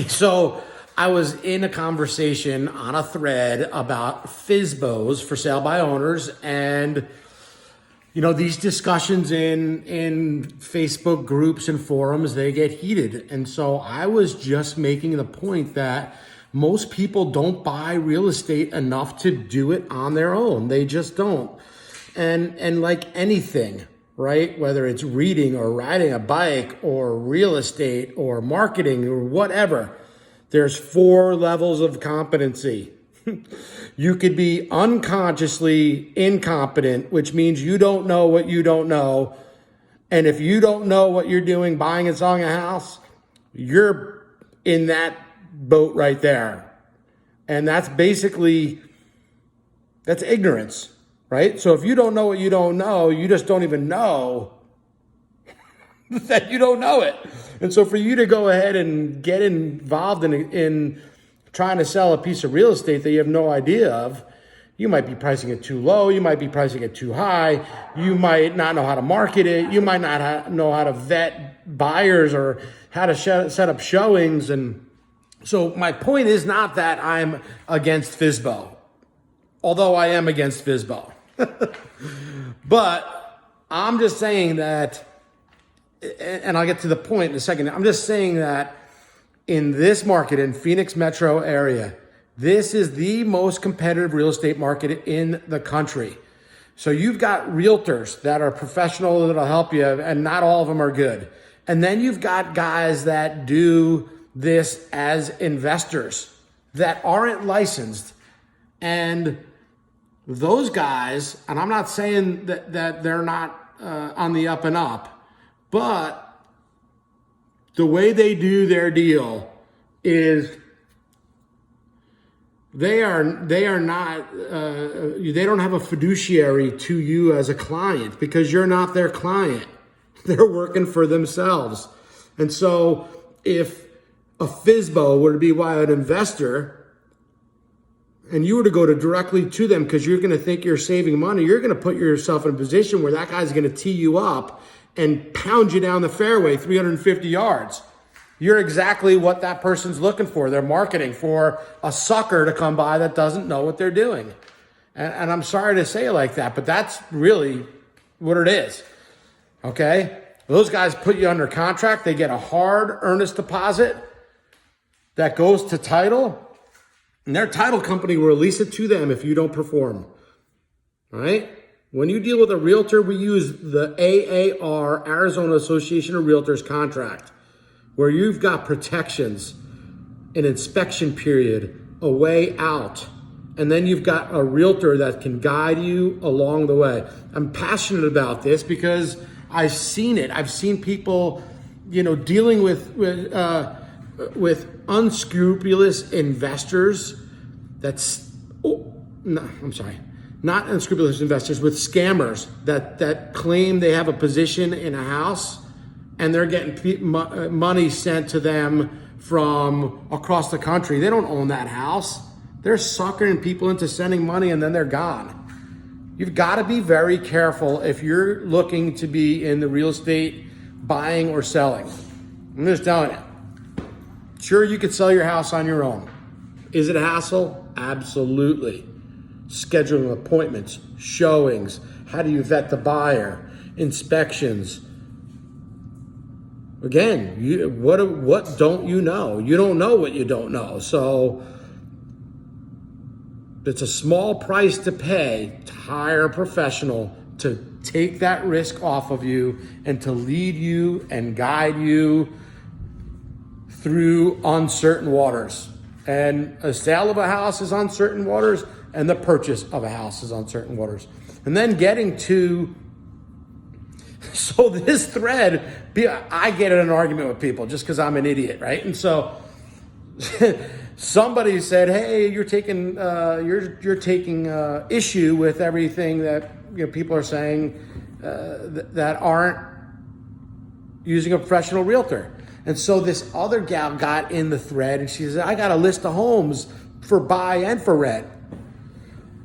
So I was in a conversation on a thread about FSBOs, for sale by owners, and these discussions in Facebook groups and forums, they get heated. And so I was just making the point that most people don't buy real estate enough to do it on their own. They just don't. And like anything, right? Whether it's reading or riding a bike or real estate or marketing or whatever, there's 4 levels of competency. You could be unconsciously incompetent, which means you don't know what you don't know. And if you don't know what you're doing buying and selling a house, you're in that boat right there. And that's ignorance, right? So if you don't know what you don't know, you just don't even know that you don't know it. And so for you to go ahead and get involved in trying to sell a piece of real estate that you have no idea of, you might be pricing it too low, you might be pricing it too high, you might not know how to market it, you might not know how to vet buyers or how to set up showings. And so my point is not that I'm against FSBO, although I am against FSBO. But I'm just saying that, and I'll get to the point in a second, I'm just saying that in this market, in Phoenix metro area, this is the most competitive real estate market in the country. So you've got realtors that are professional, that'll help you, and not all of them are good. And then you've got guys that do this as investors that aren't licensed. And those guys, and I'm not saying that they're not on the up and up, but the way they do their deal is they don't have a fiduciary to you as a client because you're not their client. They're working for themselves. And so if a FSBO were to be an investor and you were to go directly to them because you're going to think you're saving money, you're going to put yourself in a position where that guy's going to tee you up and pound you down the fairway 350 yards. You're exactly what that person's looking for. They're marketing for a sucker to come by that doesn't know what they're doing. And I'm sorry to say it like that, but that's really what it is. Okay? Those guys put you under contract. They get a hard, earnest deposit that goes to title, and their title company will release it to them if you don't perform. All right? When you deal with a realtor, we use the AAR, Arizona Association of Realtors contract, where you've got protections, an inspection period, a way out, and then you've got a realtor that can guide you along the way. I'm passionate about this because I've seen it. I've seen people, dealing with unscrupulous investors. Not unscrupulous investors, with scammers that claim they have a position in a house and they're getting money sent to them from across the country. They don't own that house. They're suckering people into sending money and then they're gone. You've got to be very careful if you're looking to be in the real estate buying or selling. I'm just telling you. Sure, you could sell your house on your own. Is it a hassle? Absolutely. Scheduling appointments, showings, how do you vet the buyer, inspections. Again, what don't you know? You don't know what you don't know. So it's a small price to pay to hire a professional to take that risk off of you and to lead you and guide you through uncertain waters. And a sale of a house is uncertain waters, and the purchase of a house is uncertain waters. And then getting to, so this thread, I get in an argument with people just because I'm an idiot, right? And so somebody said, "Hey, you're taking issue with everything that people are saying that aren't using a professional realtor." And so this other gal got in the thread and she said, "I got a list of homes for buy and for rent."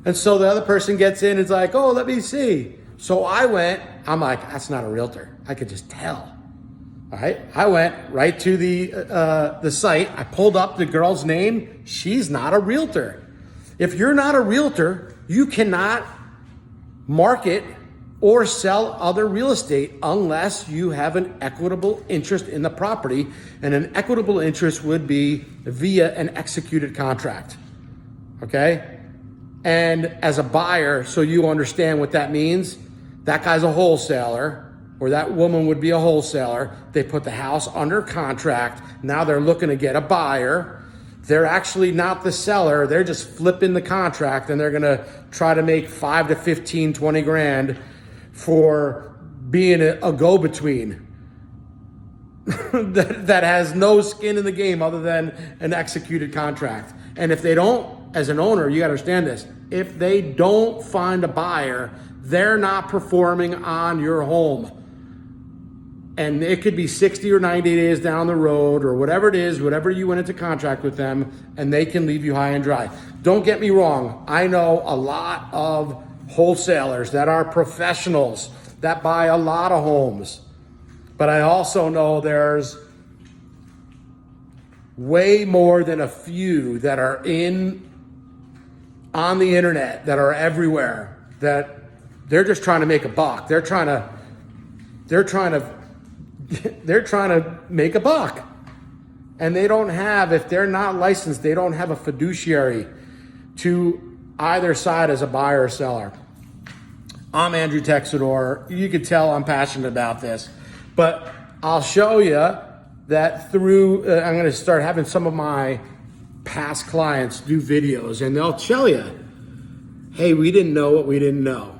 And so the other person gets in and is like, "Oh, let me see." So I'm like, "That's not a realtor. I could just tell." All right, I went right to the site. I pulled up the girl's name. She's not a realtor. If you're not a realtor, you cannot market or sell other real estate unless you have an equitable interest in the property. And an equitable interest would be via an executed contract. Okay? And as a buyer, so you understand what that means, that guy's a wholesaler, or that woman would be a wholesaler. They put the house under contract. Now they're looking to get a buyer. They're actually not the seller. They're just flipping the contract, and they're going to try to make 5 to 15, 20 grand for being a go-between that has no skin in the game other than an executed contract. And if they don't, as an owner, you got to understand this. If they don't find a buyer, they're not performing on your home. And it could be 60 or 90 days down the road or whatever it is, whatever you went into contract with them, and they can leave you high and dry. Don't get me wrong. I know a lot of wholesalers that are professionals that buy a lot of homes. But I also know there's way more than a few that are on the internet, that are everywhere, that they're just trying to make a buck. They're trying to make a buck. And they don't have, if they're not licensed, they don't have a fiduciary to either side as a buyer or seller. I'm Andrew Texador. You can tell I'm passionate about this, but I'll show you that through, I'm going to start having some of my past clients do videos, and they'll tell you, hey, we didn't know what we didn't know.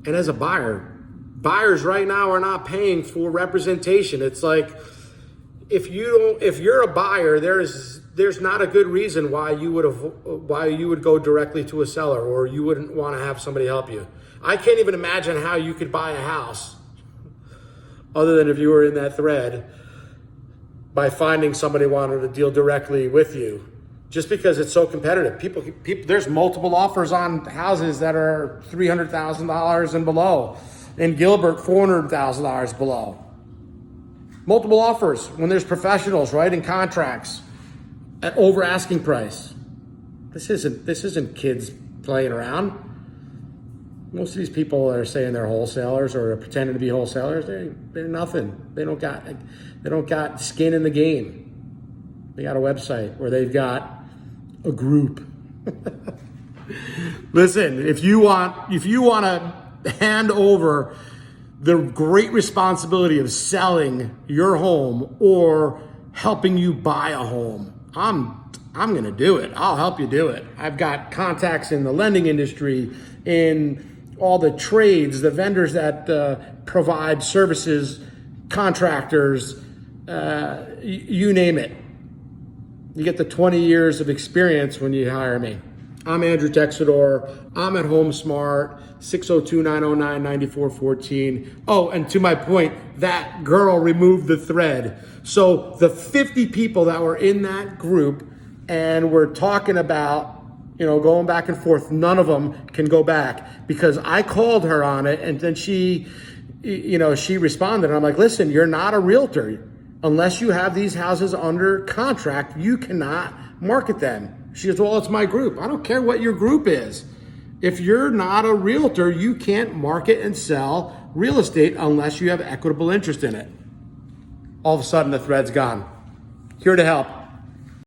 And as a buyer, buyers right now are not paying for representation. It's like, if you're a buyer, there's not a good reason why you would go directly to a seller, or you wouldn't want to have somebody help you. I can't even imagine how you could buy a house other than if you were in that thread by finding somebody wanting to deal directly with you, just because it's so competitive. People, there's multiple offers on houses that are $300,000 and below. In Gilbert, $400,000 below. Multiple offers when there's professionals writing contracts at over asking price. This isn't kids playing around. Most of these people are saying they're wholesalers or are pretending to be wholesalers. They're nothing. They don't got skin in the game. They got a website where they've got a group. Listen, if you want to hand over the great responsibility of selling your home or helping you buy a home, I'm going to do it. I'll help you do it. I've got contacts in the lending industry, in all the trades, the vendors that provide services, contractors, you name it. You get the 20 years of experience when you hire me. I'm Andrew Texador. I'm at HomeSmart, 602-909-9414. Oh, and to my point, that girl removed the thread. So the 50 people that were in that group and we're talking about, going back and forth, none of them can go back because I called her on it, and then she responded. And I'm like, listen, you're not a realtor. Unless you have these houses under contract, you cannot market them. She goes, well, it's my group. I don't care what your group is. If you're not a realtor, you can't market and sell real estate unless you have equitable interest in it. All of a sudden, the thread's gone. Here to help.